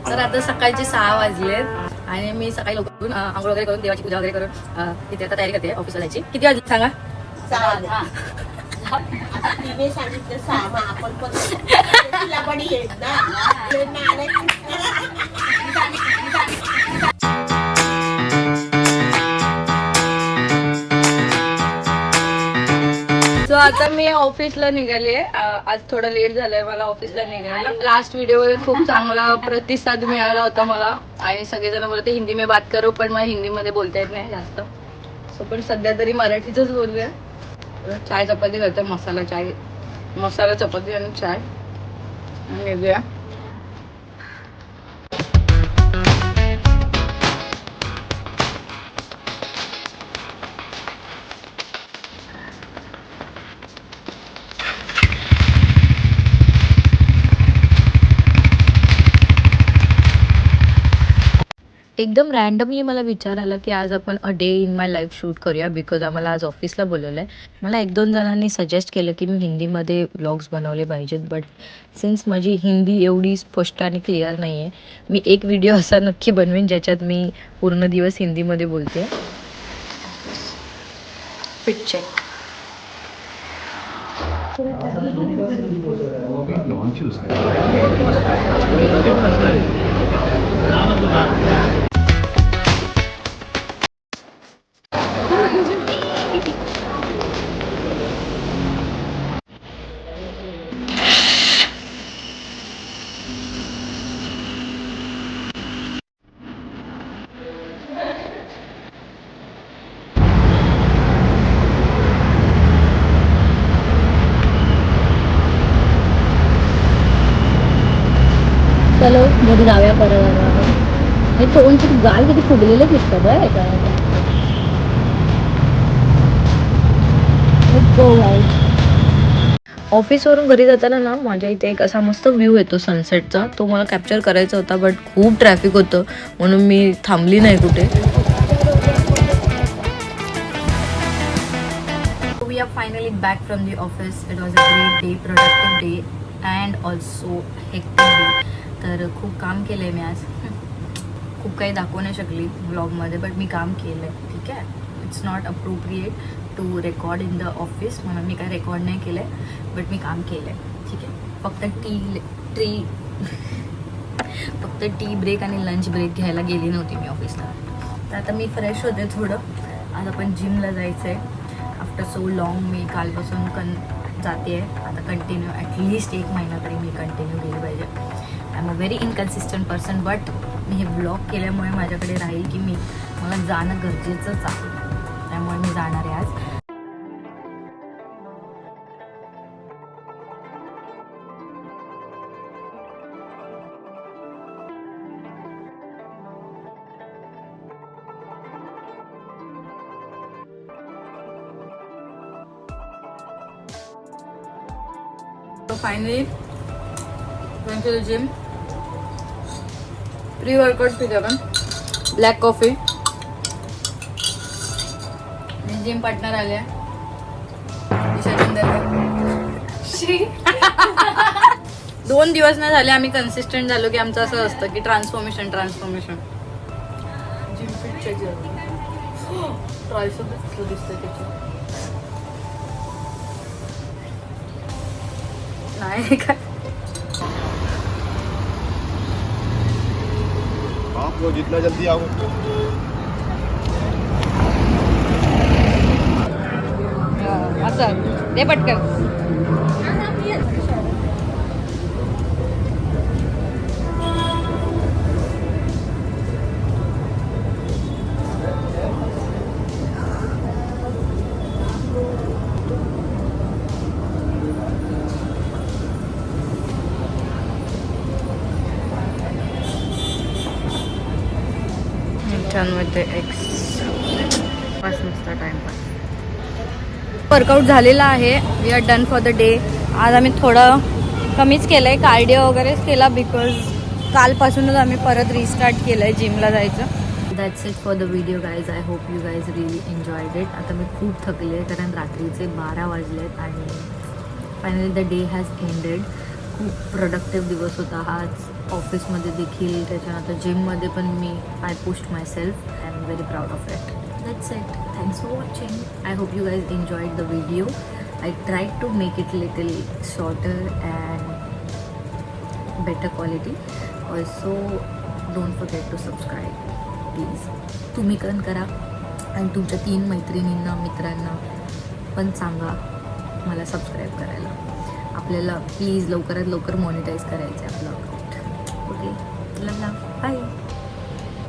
तर आता सकाळचे 6 वाजलेत आणि मी सकाळी लवकर आंघोळ वगैरे करून देवाची पूजा वगैरे करून तिथे आता तयारी करते ऑफिसला जायची. किती वाजले सांगा? 6 तिने सांगितलं 6 आपण पण तिला पण येत ना. सो आता मी ऑफिसला निघाली आहे. आज थोडं लेट झालंय मला ऑफिसला निघायला. लास्ट व्हिडिओ खूप चांगला प्रतिसाद मिळाला होता मला आणि सगळेजण बोलते हिंदी में बात करो, पण मला हिंदीमध्ये बोलता येत नाही जास्त. सो पण सध्या तरी मराठीतच बोलूया. चाय चपाती करते, मसाला चपाती आणि चाय आणि निघूया. एकदम रॅन्डमली मला विचार आला की आज आपण a day in my life shoot करूया, बिकॉज आम्हाला आज ऑफिसला बोलवलं आहे. मला 1-2 जणांनी सजेस्ट केलं की मी हिंदीमध्ये व्लॉग्स बनवले पाहिजेत, बट सिन्स माझी हिंदी एवढी स्पष्ट आणि क्लिअर नाही आहे, मी एक व्हिडिओ असा नक्की बनवेन ज्याच्यात मी पूर्ण दिवस हिंदीमध्ये बोलते. Fit check. चलो मध्ये जाऊया परत. हे तोंडची गाल किती फुगलेले दिसतं बरं एका. ऑफिसवरून घरी जाताना ना माझ्या इथे एक असा मस्त व्ह्यू येतो सनसेटचा, तो मला कॅप्चर करायचा होता, बट खूप ट्रॅफिक होतं म्हणून मी थांबली नाही कुठे. We are finally back from the office. It was a great day, productive day and also hectic day. तर खूप काम केलं आहे मी आज. खूप काही दाखवू नाही शकली व्लॉगमध्ये, बट मी काम केलं आहे. ठीक आहे, it's not appropriate to record in the office, म्हणून मी काय रेकॉर्ड नाही केलं आहे, बट मी काम केलं आहे. ठीक आहे, फक्त टी ब्रेक आणि लंच ब्रेक घ्यायला गेली नव्हती मी ऑफिसला. तर आता मी फ्रेश होते थोडं. आज आपण जिमला जायचं आहे. आफ्टर सो लॉंग मी कालपासून जाते आहे. आता कंटिन्यू ॲटलिस्ट 1 महिना तरी मी कंटिन्यू गेली पाहिजे. I am a very inconsistent person, but मी हे ब्लॉग केल्यामुळे माझ्याकडे राहील की मला जाणं गरजेचंच आहे. त्यामुळे मी जाणार आहे आज. So finally going to the gym. Pre-workout पिते आपण. Black coffee. मी जिम पार्टनर आल्या. श्री 2 दिवस नाही झाले आम्ही कन्सिस्टंट झालो की आमचं असं असतं की ट्रान्सफॉर्मेशन. जिम फिटच्या ट्रायसेप्स दिसतंय त्याच्यात. नहीं आपको जितना जल्दी आओ. असं दे पटकन. मध्ये टाइमपास. वर्कआउट झालेला आहे. We are done for the day. आज आम्ही थोडं कमीच केलं आहे, कार्डिओ वगैरेच केला, बिकॉज कालपासूनच आम्ही परत रिस्टार्ट केलं आहे जिमला जायचं. That's it for the video guys. I hope you guys really enjoyed it. आता मी खूप थकले कारण रात्रीचे 12 वाजलेत आणि finally the day has ended. खूप प्रोडक्टिव्ह दिवस होता आज. ऑफिसमध्ये देखील, त्याच्यानंतर जिममध्ये पण मी I pushed myself. I am very proud of it. That's it. Thanks for watching. I hope you guys enjoyed the video. I tried to make it little shorter and better quality. Also, don't forget to subscribe, please. तुम्ही पण करा आणि तुमच्या 3 मैत्रिणींना, मित्रांना पण सांगा मला सबस्क्राईब करायला. आपल्याला प्लीज लवकरात लवकर मॉनिटाईज करायचं आहे आपलं अकाउंट. ओके, लव, बाय.